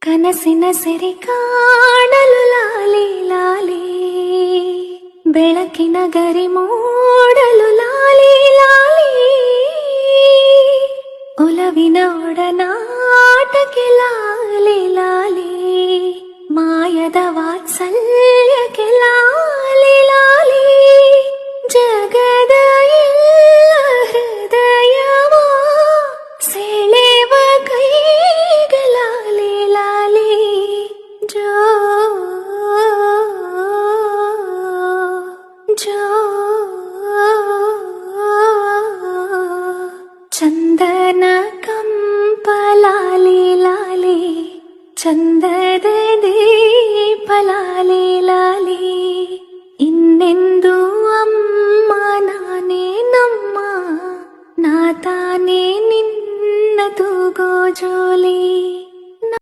ಕನಸಿನ ಸೆರೆ ಕಾಣಲು ಲಾಲಿ ಲಾಲಿ, ಬೆಳಕಿನ ಗರಿ ಮೂಡಲು ಲಾಲಿ ಲಾಲಿ, ಒಲವಿನ ಒಡನಾಟಕ್ಕೆ ಲಾಲಿ ಲಾಲಿ, ಮಾಯದ ವಾತ್ಸಲ್ಯಕ್ಕೆ ಲಾಲಿ ಲಾಲಿ, ಜಗದ ಎಲ್ಲ ಹೃದಯವ ಸೆಳೆವ ಕೈಗೆ ಲಾಲಿ ಲಾಲಿ, ಜೋ ಜೋ ಚಂದನ ಕಂಪ ಲಾಲಿ ಲಾಲಿ, ಚಂದದ ದೀಪ ಲಾಲಿ ಲಾಲಿ, ಇನ್ನೆಂದು ಅಮ್ಮ ನಾನೇ ನಮ್ಮ, ನಾ ತಾನೇ ನಿನ್ನ ತೂಗೋ ಜೋಲಿ.